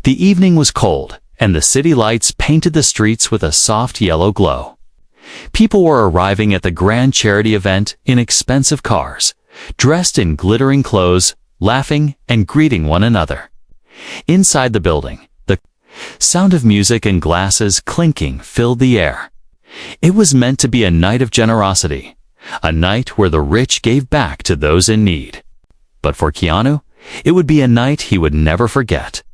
The evening was cold, and the city lights painted the streets with a soft yellow glow. People were arriving at the grand charity event in expensive cars, dressed in glittering clothes, laughing and greeting one another. Inside the building, the sound of music and glasses clinking filled the air. It was meant to be a night of generosity, a night where the rich gave back to those in need. But for Keanu, it would be a night he would never forget.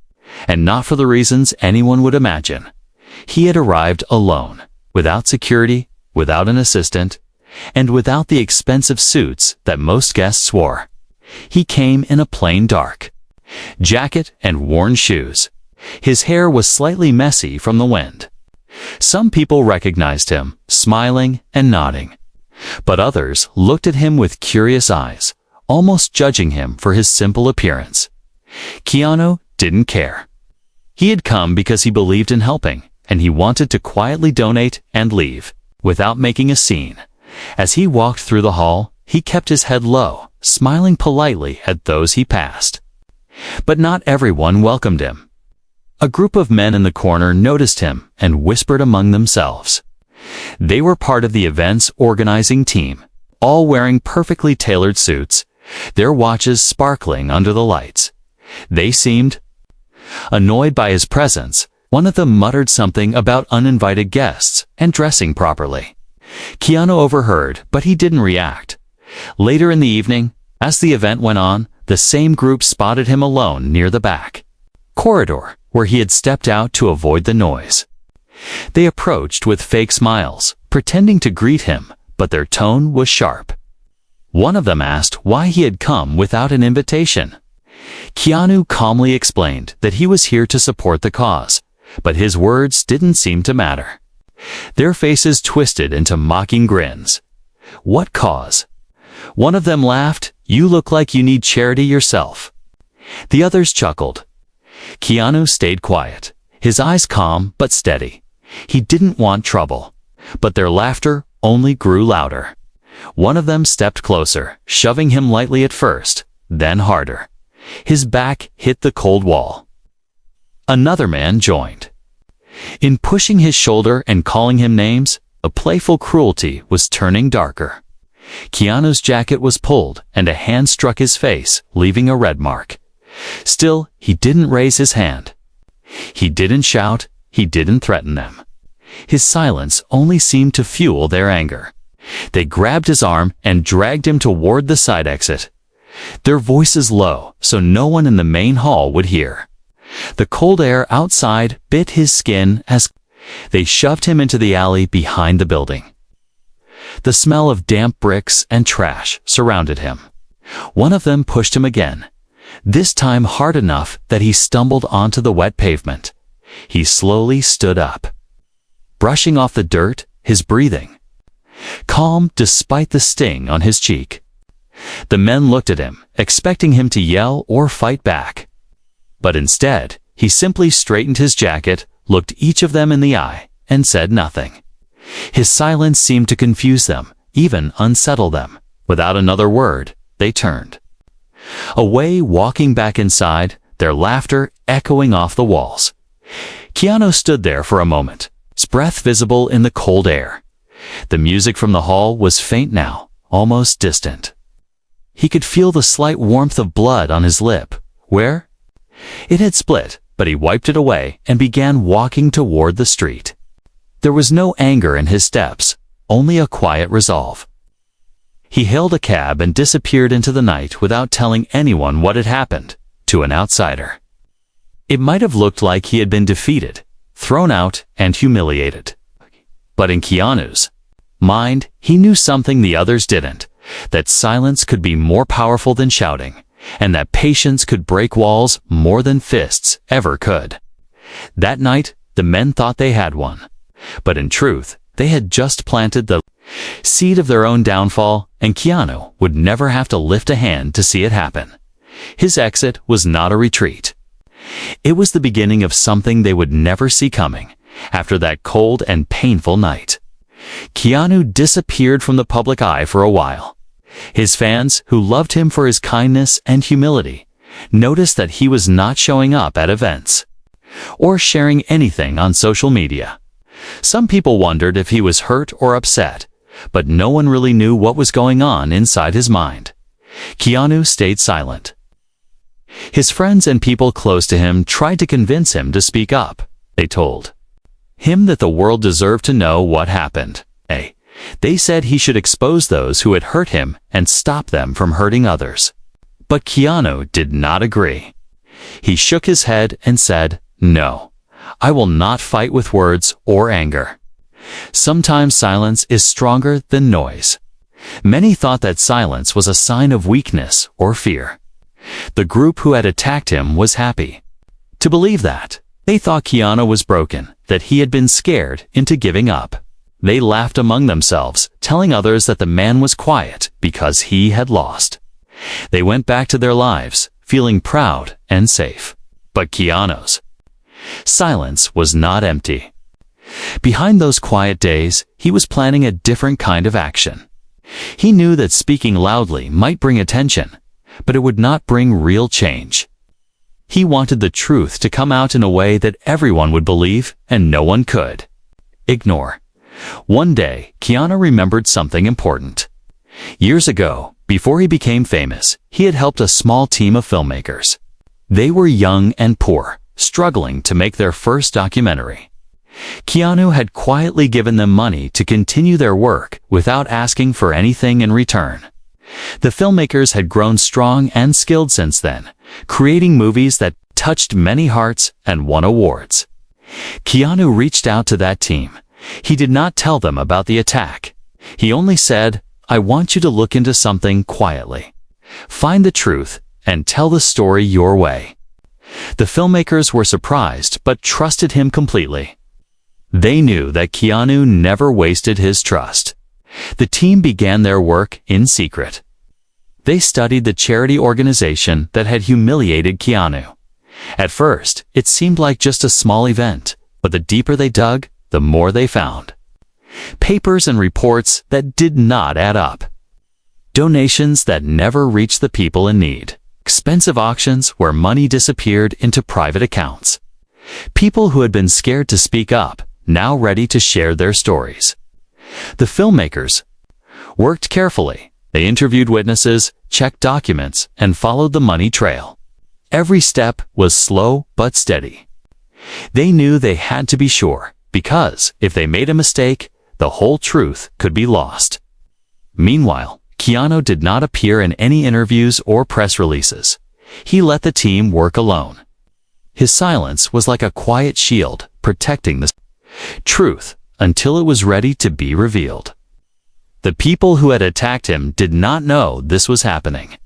And not for the reasons anyone would imagine. He had arrived alone, without security, without an assistant, and without the expensive suits that most guests wore. He came in a plain dark jacket and worn shoes. His hair was slightly messy from the wind. Some people recognized him, smiling and nodding. But others looked at him with curious eyes, almost judging him for his simple appearance. Keanu didn't care. He had come because he believed in helping, and he wanted to quietly donate and leave, without making a scene. As he walked through the hall, he kept his head low, smiling politely at those he passed. But not everyone welcomed him. A group of men in the corner noticed him and whispered among themselves. They were part of the event's organizing team, all wearing perfectly tailored suits, their watches sparkling under the lights. They seemed annoyed by his presence. One of them muttered something about uninvited guests and dressing properly. Keanu overheard, but he didn't react. Later in the evening, as the event went on, the same group spotted him alone near the back corridor, where he had stepped out to avoid the noise. They approached with fake smiles, pretending to greet him, but their tone was sharp. One of them asked why he had come without an invitation. Keanu calmly explained that he was here to support the cause, but his words didn't seem to matter. Their faces twisted into mocking grins. What cause? One of them laughed, "You look like you need charity yourself." The others chuckled. Keanu stayed quiet, his eyes calm but steady. He didn't want trouble, but their laughter only grew louder. One of them stepped closer, shoving him lightly at first, then harder. His back hit the cold wall. Another man joined. In pushing his shoulder and calling him names, a playful cruelty was turning darker. Keanu's jacket was pulled, and a hand struck his face, leaving a red mark. Still, he didn't raise his hand. He didn't shout, he didn't threaten them. His silence only seemed to fuel their anger. They grabbed his arm and dragged him toward the side exit. Their voices low, so no one in the main hall would hear. The cold air outside bit his skin as they shoved him into the alley behind the building. The smell of damp bricks and trash surrounded him. One of them pushed him again, this time hard enough that he stumbled onto the wet pavement. He slowly stood up, brushing off the dirt, his breathing calm despite the sting on his cheek. The men looked at him, expecting him to yell or fight back. But instead, he simply straightened his jacket, looked each of them in the eye, and said nothing. His silence seemed to confuse them, even unsettle them. Without another word, they turned away, walking back inside, their laughter echoing off the walls. Keanu stood there for a moment, his breath visible in the cold air. The music from the hall was faint now, almost distant. He could feel the slight warmth of blood on his lip, where it had split, but he wiped it away and began walking toward the street. There was no anger in his steps, only a quiet resolve. He hailed a cab and disappeared into the night without telling anyone what had happened, to an outsider. It might have looked like he had been defeated, thrown out, and humiliated. But in Keanu's mind, he knew something the others didn't, that silence could be more powerful than shouting, and that patience could break walls more than fists ever could. That night, the men thought they had won. But in truth, they had just planted the seed of their own downfall, and Keanu would never have to lift a hand to see it happen. His exit was not a retreat. It was the beginning of something they would never see coming after that cold and painful night. Keanu disappeared from the public eye for a while. His fans, who loved him for his kindness and humility, noticed that he was not showing up at events. or sharing anything on social media. Some people wondered if he was hurt or upset, but no one really knew what was going on inside his mind. Keanu stayed silent. His friends and people close to him tried to convince him to speak up. They told him that the world deserved to know what happened. They said he should expose those who had hurt him and stop them from hurting others. But Keanu did not agree. He shook his head and said, "No, I will not fight with words or anger." Sometimes silence is stronger than noise. Many thought that silence was a sign of weakness or fear. The group who had attacked him was happy to believe that. They thought Keanu was broken, that he had been scared into giving up. They laughed among themselves, telling others that the man was quiet because he had lost. They went back to their lives, feeling proud and safe. But Keanu's silence was not empty. Behind those quiet days, he was planning a different kind of action. He knew that speaking loudly might bring attention, but it would not bring real change. He wanted the truth to come out in a way that everyone would believe and no one could ignore. One day, Keanu remembered something important. Years ago, before he became famous, he had helped a small team of filmmakers. They were young and poor, struggling to make their first documentary. Keanu had quietly given them money to continue their work without asking for anything in return. The filmmakers had grown strong and skilled since then, creating movies that touched many hearts and won awards. Keanu reached out to that team. He did not tell them about the attack. He only said, "I want you to look into something quietly. Find the truth and tell the story your way." The filmmakers were surprised but trusted him completely. They knew that Keanu never wasted his trust. The team began their work in secret. They studied the charity organization that had humiliated Keanu. At first, it seemed like just a small event, but the deeper they dug, the more they found. Papers and reports that did not add up. Donations that never reached the people in need. Expensive auctions where money disappeared into private accounts. People who had been scared to speak up, now ready to share their stories. The filmmakers worked carefully. They interviewed witnesses, checked documents, and followed the money trail. Every step was slow but steady. They knew they had to be sure, because if they made a mistake, the whole truth could be lost. Meanwhile, Keanu did not appear in any interviews or press releases. He let the team work alone. His silence was like a quiet shield, protecting the truth until it was ready to be revealed. The people who had attacked him did not know this was happening.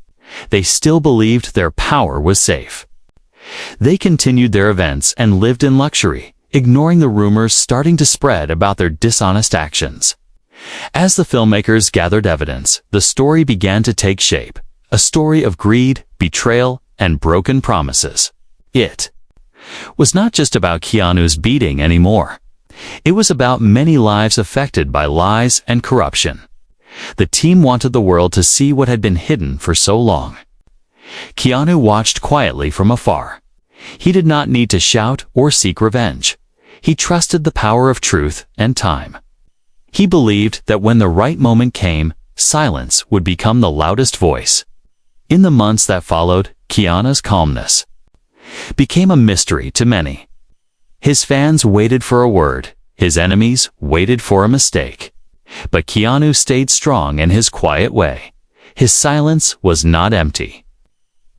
They still believed their power was safe. They continued their events and lived in luxury, ignoring the rumors starting to spread about their dishonest actions. As the filmmakers gathered evidence, the story began to take shape, a story of greed, betrayal, and broken promises. It was not just about Keanu's beating anymore. It was about many lives affected by lies and corruption. The team wanted the world to see what had been hidden for so long. Keanu watched quietly from afar. He did not need to shout or seek revenge. He trusted the power of truth and time. He believed that when the right moment came, silence would become the loudest voice. In the months that followed, Keanu's calmness became a mystery to many. His fans waited for a word. His enemies waited for a mistake. But Keanu stayed strong in his quiet way. His silence was not empty.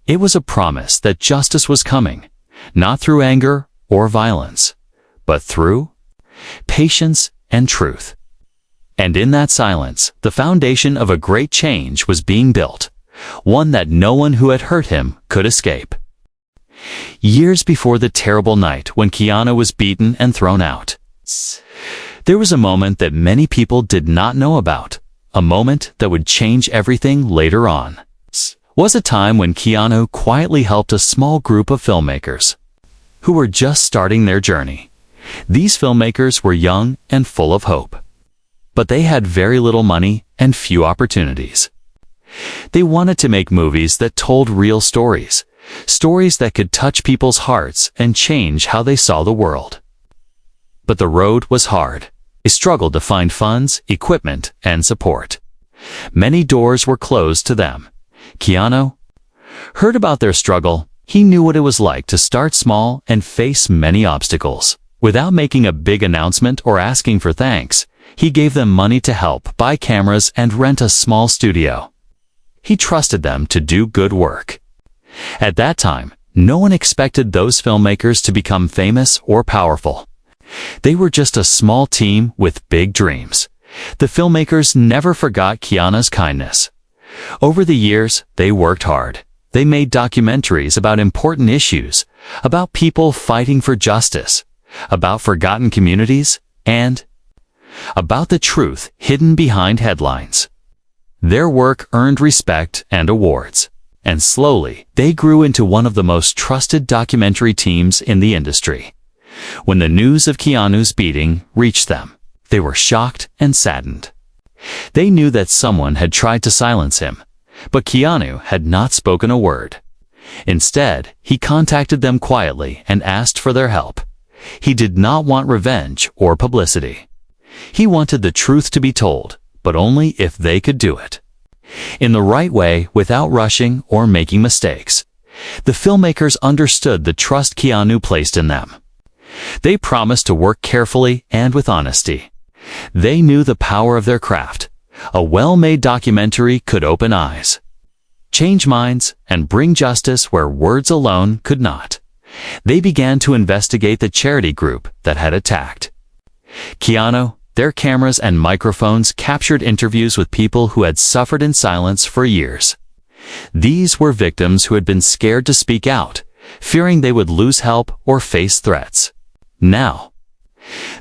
It was a promise that justice was coming, not through anger or violence, but through patience and truth. And in that silence, the foundation of a great change was being built, one that no one who had hurt him could escape. Years before the terrible night when Keanu was beaten and thrown out, there was a moment that many people did not know about, a moment that would change everything later on. Was a time when Keanu quietly helped a small group of filmmakers who were just starting their journey. These filmmakers were young and full of hope, but they had very little money and few opportunities. They wanted to make movies that told real stories, Stories that could touch people's hearts and change how they saw the world. But the road was hard. They struggled to find funds, equipment, and support. Many doors were closed to them. Keanu heard about their struggle. He knew what it was like to start small and face many obstacles. Without making a big announcement or asking for thanks, he gave them money to help buy cameras and rent a small studio. He trusted them to do good work. At that time, no one expected those filmmakers to become famous or powerful. They were just a small team with big dreams. The filmmakers never forgot Keanu's kindness. Over the years, they worked hard. They made documentaries about important issues, about people fighting for justice, about forgotten communities, and about the truth hidden behind headlines. Their work earned respect and awards, and slowly they grew into one of the most trusted documentary teams in the industry. When the news of Keanu's beating reached them, they were shocked and saddened. They knew that someone had tried to silence him, but Keanu had not spoken a word. Instead, he contacted them quietly and asked for their help. He did not want revenge or publicity. He wanted the truth to be told, but only if they could do it in the right way without rushing or making mistakes. The filmmakers understood the trust Keanu placed in them. They promised to work carefully and with honesty. They knew the power of their craft. A well-made documentary could open eyes, change minds, and bring justice where words alone could not. They began to investigate the charity group that had attacked Keanu. Their cameras and microphones captured interviews with people who had suffered in silence for years. These were victims who had been scared to speak out, fearing they would lose help or face threats. Now,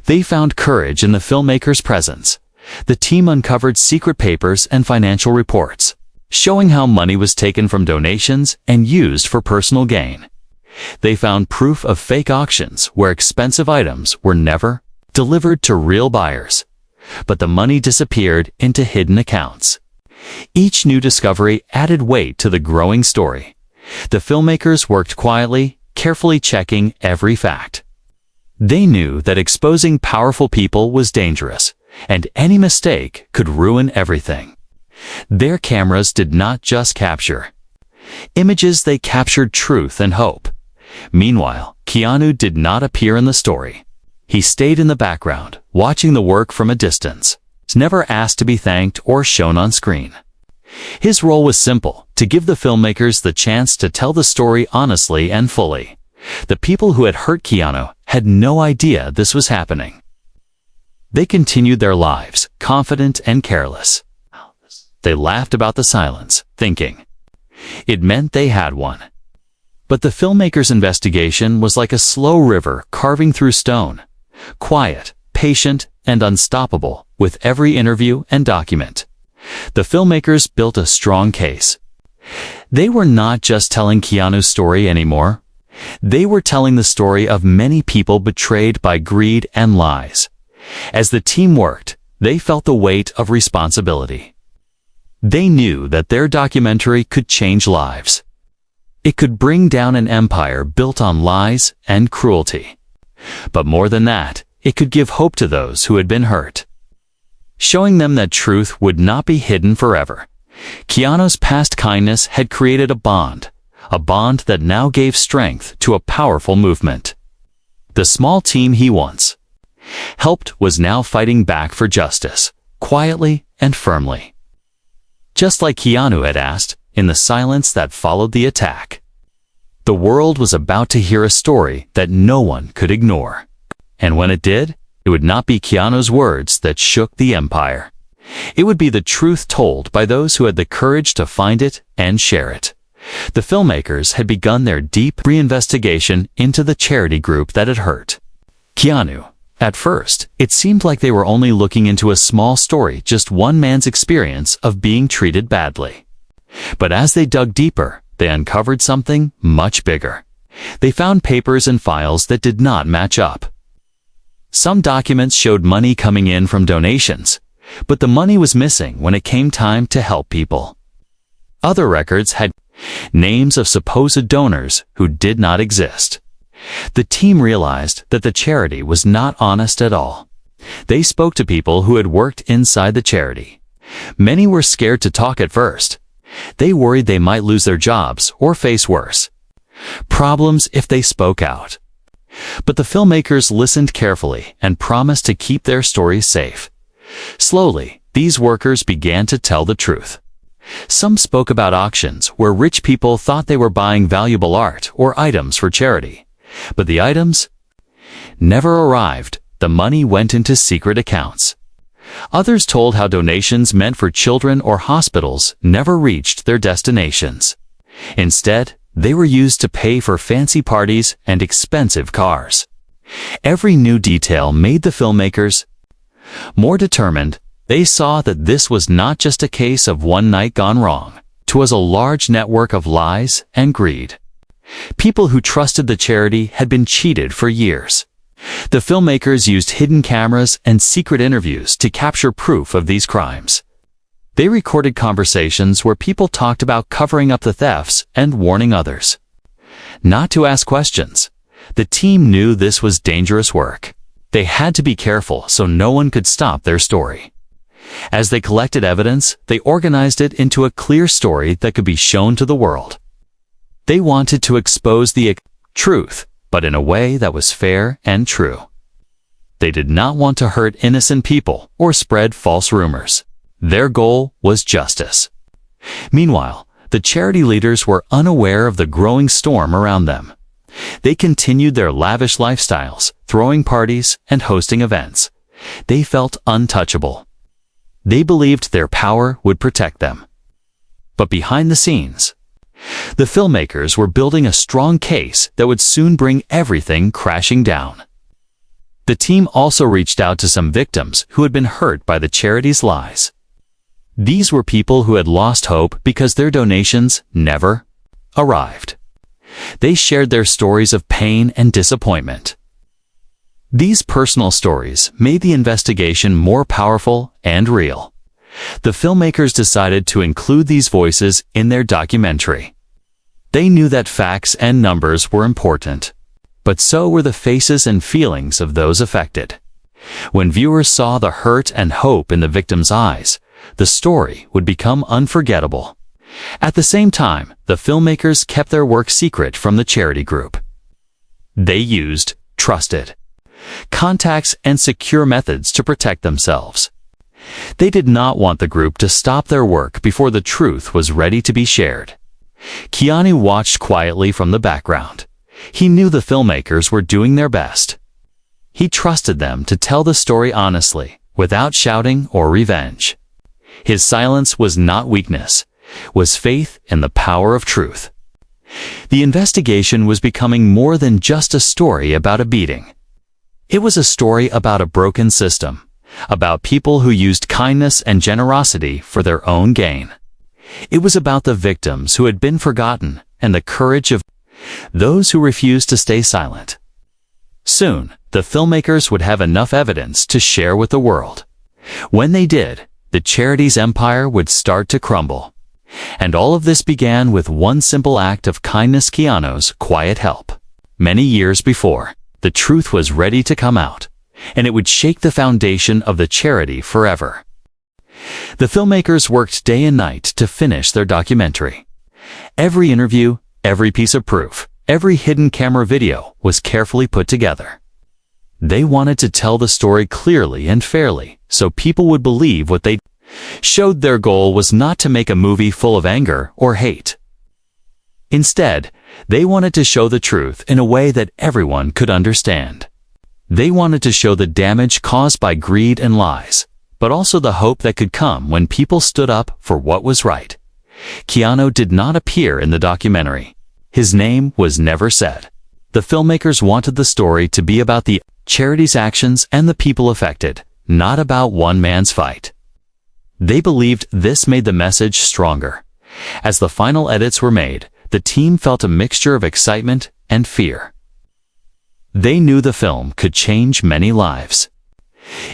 they found courage in the filmmakers' presence. The team uncovered secret papers and financial reports, showing how money was taken from donations and used for personal gain. They found proof of fake auctions where expensive items were never delivered to real buyers, but the money disappeared into hidden accounts. Each new discovery added weight to the growing story. The filmmakers worked quietly, carefully checking every fact. They knew that exposing powerful people was dangerous, and any mistake could ruin everything. Their cameras did not just capture images, they captured truth and hope. Meanwhile, Keanu did not appear in the story. He stayed in the background, watching the work from a distance. He never asked to be thanked or shown on screen. His role was simple: to give the filmmakers the chance to tell the story honestly and fully. The people who had hurt Keanu had no idea this was happening. They continued their lives, confident and careless. They laughed about the silence, thinking it meant they had won. But the filmmakers' investigation was like a slow river carving through stone, quiet, patient, and unstoppable with every interview and document. The filmmakers built a strong case. They were not just telling Keanu's story anymore. They were telling the story of many people betrayed by greed and lies. As the team worked, they felt the weight of responsibility. They knew that their documentary could change lives. It could bring down an empire built on lies and cruelty. But more than that, it could give hope to those who had been hurt, showing them that truth would not be hidden forever. Keanu's past kindness had created a bond that now gave strength to a powerful movement. The small team he once helped was now fighting back for justice, quietly and firmly. Just like Keanu had asked, in the silence that followed the attack. The world was about to hear a story that no one could ignore. And when it did, it would not be Keanu's words that shook the empire. It would be the truth told by those who had the courage to find it and share it. The filmmakers had begun their deep reinvestigation into the charity group that had hurt Keanu. At first, it seemed like they were only looking into a small story, just one man's experience of being treated badly. But as they dug deeper, they uncovered something much bigger. They found papers and files that did not match up. Some documents showed money coming in from donations, but the money was missing when it came time to help people. Other records had names of supposed donors who did not exist. The team realized that the charity was not honest at all. They spoke to people who had worked inside the charity. Many were scared to talk at first. They worried they might lose their jobs or face worse problems if they spoke out. But the filmmakers listened carefully and promised to keep their stories safe. Slowly, these workers began to tell the truth. Some spoke about auctions where rich people thought they were buying valuable art or items for charity. But the items never arrived. The money went into secret accounts. Others told how donations meant for children or hospitals never reached their destinations. Instead, they were used to pay for fancy parties and expensive cars. Every new detail made the filmmakers more determined. They saw that this was not just a case of one night gone wrong. It was a large network of lies and greed. People who trusted the charity had been cheated for years. The filmmakers used hidden cameras and secret interviews to capture proof of these crimes. They recorded conversations where people talked about covering up the thefts and warning others not to ask questions. The team knew this was dangerous work. They had to be careful so no one could stop their story. As they collected evidence, they organized it into a clear story that could be shown to the world. They wanted to expose the truth, but in a way that was fair and true. They did not want to hurt innocent people or spread false rumors. Their goal was justice. Meanwhile, the charity leaders were unaware of the growing storm around them. They continued their lavish lifestyles, throwing parties and hosting events. They felt untouchable. They believed their power would protect them. But behind the scenes, the filmmakers were building a strong case that would soon bring everything crashing down. The team also reached out to some victims who had been hurt by the charity's lies. These were people who had lost hope because their donations never arrived. They shared their stories of pain and disappointment. These personal stories made the investigation more powerful and real. The filmmakers decided to include these voices in their documentary. They knew that facts and numbers were important, but so were the faces and feelings of those affected. When viewers saw the hurt and hope in the victims' eyes, the story would become unforgettable. At the same time, the filmmakers kept their work secret from the charity group. They used trusted contacts and secure methods to protect themselves. They did not want the group to stop their work before the truth was ready to be shared. Keanu watched quietly from the background. He knew the filmmakers were doing their best. He trusted them to tell the story honestly, without shouting or revenge. His silence was not weakness, was faith in the power of truth. The investigation was becoming more than just a story about a beating. It was a story about a broken system, about people who used kindness and generosity for their own gain. It was about the victims who had been forgotten and the courage of those who refused to stay silent. Soon, the filmmakers would have enough evidence to share with the world. When they did, the charity's empire would start to crumble. And all of this began with one simple act of kindness: Keanu's quiet help. Many years before, the truth was ready to come out, and it would shake the foundation of the charity forever. The filmmakers worked day and night to finish their documentary. Every interview, every piece of proof, every hidden camera video was carefully put together. They wanted to tell the story clearly and fairly, so people would believe what they showed. Their goal was not to make a movie full of anger or hate. Instead, they wanted to show the truth in a way that everyone could understand. They wanted to show the damage caused by greed and lies, but also the hope that could come when people stood up for what was right. Keanu did not appear in the documentary. His name was never said. The filmmakers wanted the story to be about the charity's actions and the people affected, not about one man's fight. They believed this made the message stronger. As the final edits were made, the team felt a mixture of excitement and fear. They knew the film could change many lives.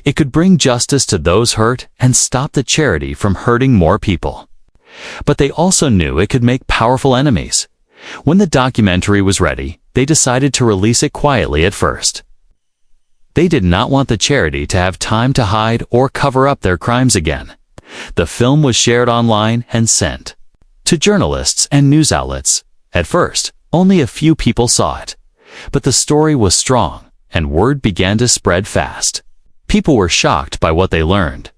It could bring justice to those hurt and stop the charity from hurting more people. But they also knew it could make powerful enemies. When the documentary was ready, they decided to release it quietly at first. They did not want the charity to have time to hide or cover up their crimes again. The film was shared online and sent to journalists and news outlets. At first, only a few people saw it. But the story was strong, and word began to spread fast. People were shocked by what they learned.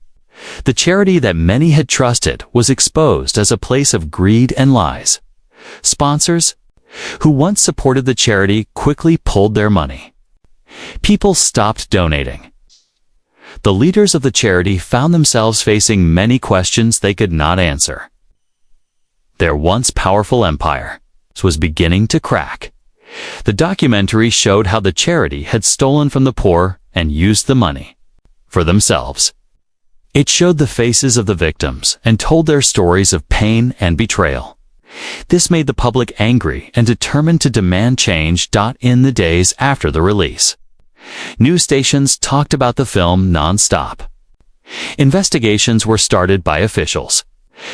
The charity that many had trusted was exposed as a place of greed and lies. Sponsors, who once supported the charity, quickly pulled their money. People stopped donating. The leaders of the charity found themselves facing many questions they could not answer. Their once powerful empire was beginning to crack. The documentary showed how the charity had stolen from the poor and used the money for themselves. It showed the faces of the victims and told their stories of pain and betrayal. This made the public angry and determined to demand change. In the days after the release, news stations talked about the film non-stop. Investigations were started by officials.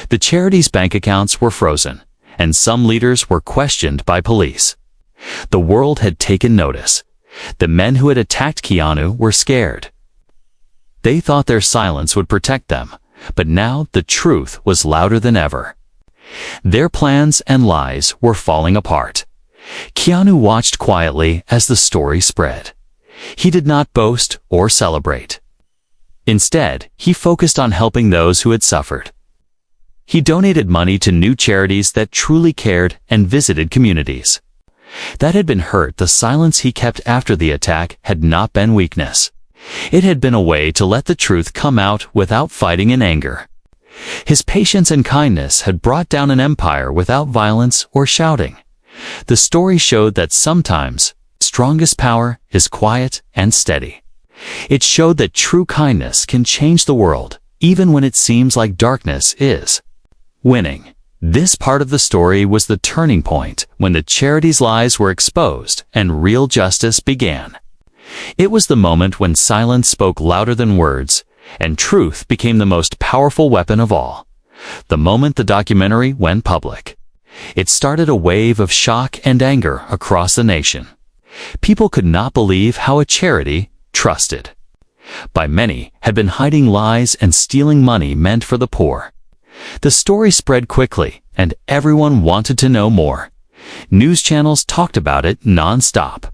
The charity's bank accounts were frozen, and some leaders were questioned by police. The world had taken notice. The men who had attacked Keanu were scared. They thought their silence would protect them, but now the truth was louder than ever. Their plans and lies were falling apart. Keanu watched quietly as the story spread. He did not boast or celebrate. Instead, he focused on helping those who had suffered. He donated money to new charities that truly cared and visited communities that had been hurt. The silence he kept after the attack had not been weakness. It had been a way to let the truth come out without fighting in anger. His patience and kindness had brought down an empire without violence or shouting. The story showed that sometimes strongest power is quiet and steady. It showed that true kindness can change the world, even when it seems like darkness is winning. This part of the story was the turning point when the charity's lies were exposed and real justice began. It was the moment when silence spoke louder than words, and truth became the most powerful weapon of all. The moment the documentary went public, it started a wave of shock and anger across the nation. People could not believe how a charity, trusted by many, had been hiding lies and stealing money meant for the poor. The story spread quickly, and everyone wanted to know more. News channels talked about it non-stop.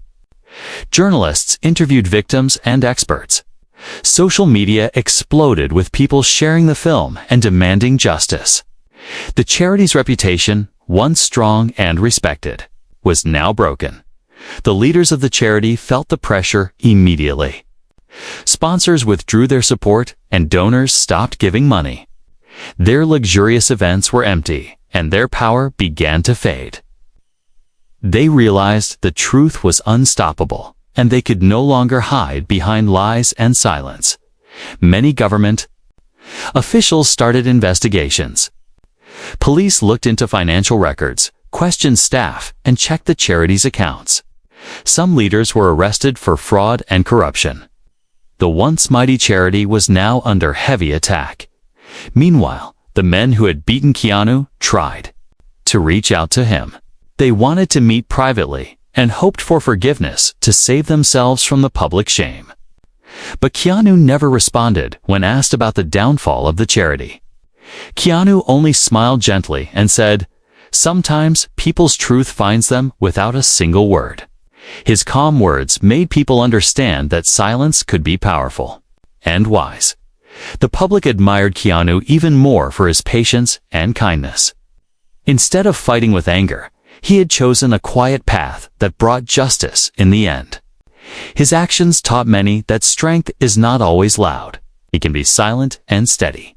Journalists interviewed victims and experts. Social media exploded with people sharing the film and demanding justice. The charity's reputation, once strong and respected, was now broken. The leaders of the charity felt the pressure immediately. Sponsors withdrew their support, and donors stopped giving money. Their luxurious events were empty, and their power began to fade. They realized the truth was unstoppable, and they could no longer hide behind lies and silence. Many government officials started investigations. Police looked into financial records, questioned staff, and checked the charity's accounts. Some leaders were arrested for fraud and corruption. The once mighty charity was now under heavy attack. Meanwhile, the men who had beaten Keanu tried to reach out to him. They wanted to meet privately and hoped for forgiveness to save themselves from the public shame. But Keanu never responded when asked about the downfall of the charity. Keanu only smiled gently and said, "Sometimes people's truth finds them," without a single word. His calm words made people understand that silence could be powerful and wise. The public admired Keanu even more for his patience and kindness. Instead of fighting with anger, he had chosen a quiet path that brought justice in the end. His actions taught many that strength is not always loud. It can be silent and steady.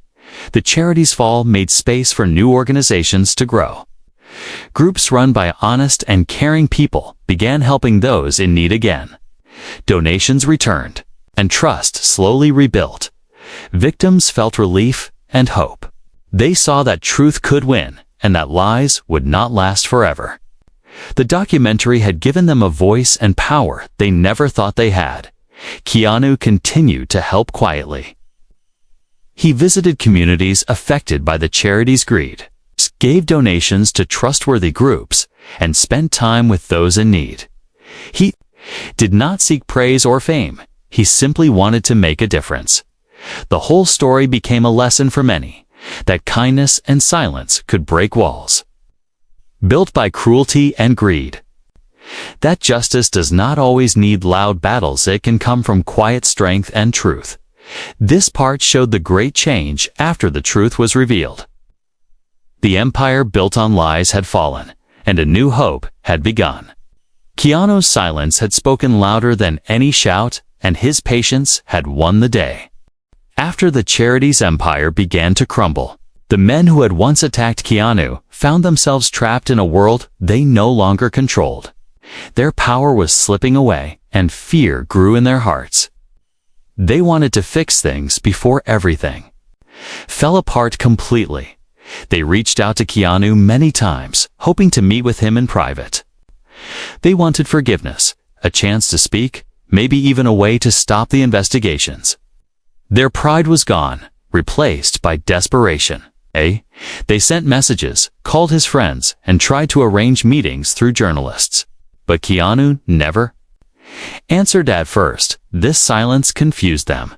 The charity's fall made space for new organizations to grow. Groups run by honest and caring people began helping those in need again. Donations returned, and trust slowly rebuilt. Victims felt relief and hope. They saw that truth could win, and that lies would not last forever. The documentary had given them a voice and power they never thought they had. Keanu continued to help quietly. He visited communities affected by the charity's greed, gave donations to trustworthy groups, and spent time with those in need. He did not seek praise or fame. He simply wanted to make a difference. The whole story became a lesson for many, that kindness and silence could break walls built by cruelty and greed. That justice does not always need loud battles. It can come from quiet strength and truth. This part showed the great change after the truth was revealed. The empire built on lies had fallen, and a new hope had begun. Keanu's silence had spoken louder than any shout, and his patience had won the day. After the charity's empire began to crumble, the men who had once attacked Keanu found themselves trapped in a world they no longer controlled. Their power was slipping away, and fear grew in their hearts. They wanted to fix things before everything fell apart completely. They reached out to Keanu many times, hoping to meet with him in private. They wanted forgiveness, a chance to speak, maybe even a way to stop the investigations. Their pride was gone, replaced by desperation. They sent messages, called his friends, and tried to arrange meetings through journalists. But Keanu never answered at first. This silence confused them.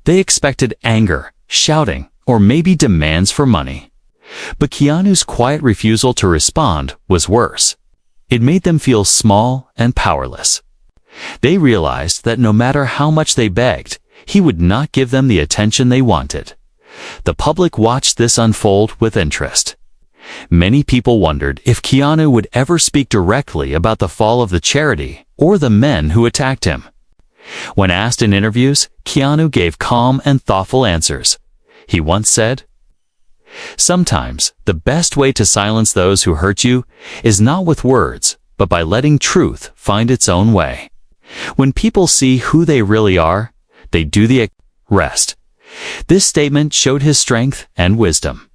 They expected anger, shouting, or maybe demands for money. But Keanu's quiet refusal to respond was worse. It made them feel small and powerless. They realized that no matter how much they begged, he would not give them the attention they wanted. The public watched this unfold with interest. Many people wondered if Keanu would ever speak directly about the fall of the charity or the men who attacked him. When asked in interviews, Keanu gave calm and thoughtful answers. He once said, "Sometimes the best way to silence those who hurt you is not with words, but by letting truth find its own way. When people see who they really are, they do the rest." This statement showed his strength and wisdom.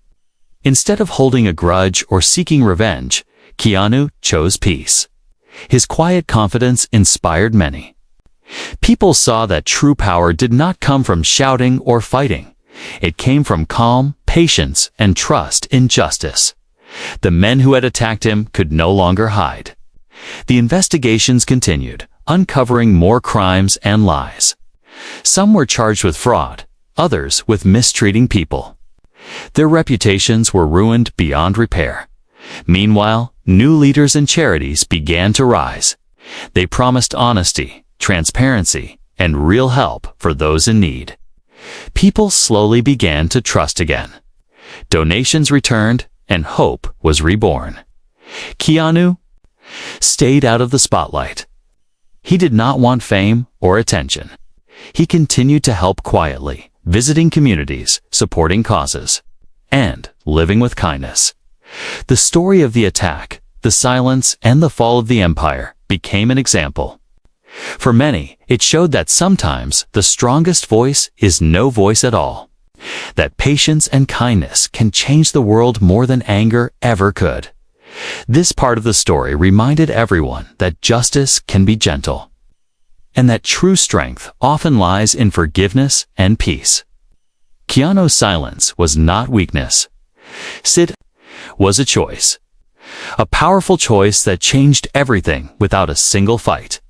Instead of holding a grudge or seeking revenge, Keanu chose peace. His quiet confidence inspired many. People saw that true power did not come from shouting or fighting. It came from calm, patience, and trust in justice. The men who had attacked him could no longer hide. The investigations continued, uncovering more crimes and lies. Some were charged with fraud, others with mistreating people. Their reputations were ruined beyond repair. Meanwhile, new leaders and charities began to rise. They promised honesty, transparency, and real help for those in need. People slowly began to trust again. Donations returned, and hope was reborn. Keanu stayed out of the spotlight. He did not want fame or attention. He continued to help quietly, visiting communities, supporting causes, and living with kindness. The story of the attack, the silence, and the fall of the empire became an example. For many, it showed that sometimes the strongest voice is no voice at all. That patience and kindness can change the world more than anger ever could. This part of the story reminded everyone that justice can be gentle, and that true strength often lies in forgiveness and peace. Keanu's silence was not weakness. It was a choice. A powerful choice that changed everything without a single fight.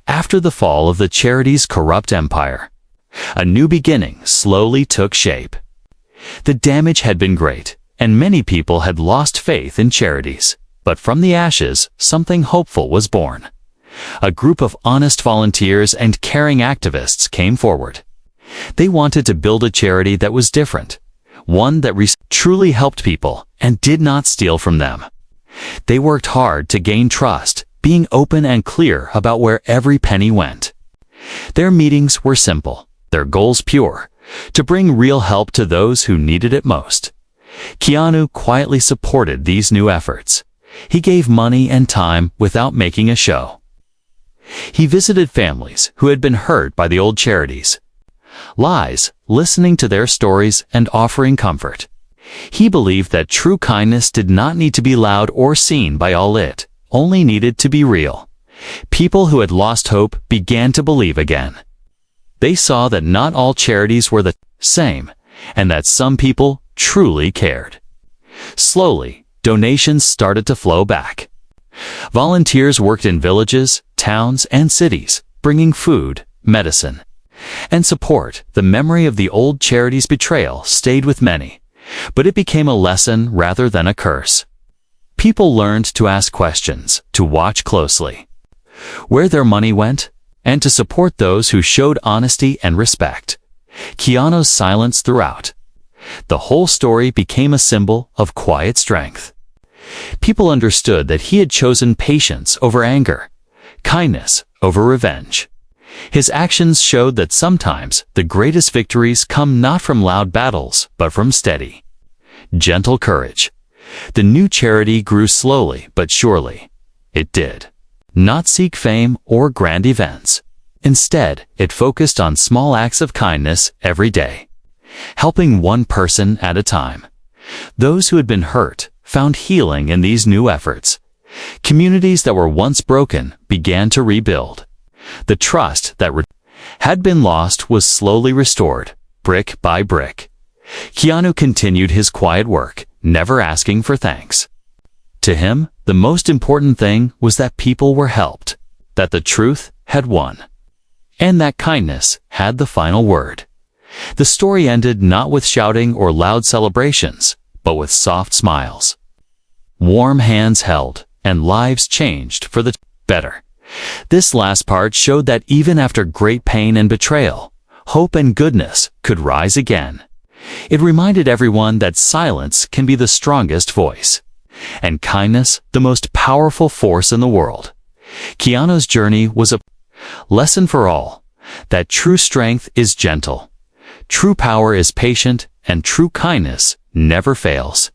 After the fall of the charity's corrupt empire, a new beginning slowly took shape. The damage had been great, and many people had lost faith in charities. But from the ashes, something hopeful was born. A group of honest volunteers and caring activists came forward. They wanted to build a charity that was different, one that truly helped people and did not steal from them. They worked hard to gain trust, being open and clear about where every penny went. Their meetings were simple, their goals pure, to bring real help to those who needed it most. Keanu quietly supported these new efforts. He gave money and time without making a show. He visited families who had been hurt by the old charities, listening to their stories and offering comfort. He believed that true kindness did not need to be loud or seen by all. It only needed to be real. People who had lost hope began to believe again. They saw that not all charities were the same, and that some people truly cared. Slowly, donations started to flow back. Volunteers worked in villages, towns, and cities, bringing food, medicine, and support. The memory of the old charity's betrayal stayed with many, but it became a lesson rather than a curse. People learned to ask questions, to watch closely where their money went, and to support those who showed honesty and respect. Keanu's silence throughout the whole story became a symbol of quiet strength. People understood that he had chosen patience over anger, kindness over revenge. His actions showed that sometimes the greatest victories come not from loud battles, but from steady, gentle courage. The new charity grew slowly but surely. It did not seek fame or grand events. Instead, it focused on small acts of kindness every day, helping one person at a time. Those who had been hurt found healing in these new efforts. Communities that were once broken began to rebuild. The trust that had been lost was slowly restored, brick by brick. Keanu continued his quiet work, never asking for thanks. To him, the most important thing was that people were helped, that the truth had won, and that kindness had the final word. The story ended not with shouting or loud celebrations, but with soft smiles. Warm hands held, and lives changed for the better. This last part showed that even after great pain and betrayal, hope and goodness could rise again. It reminded everyone that silence can be the strongest voice, and kindness the most powerful force in the world. Keanu's journey was a lesson for all, that true strength is gentle, true power is patient, and true kindness never fails.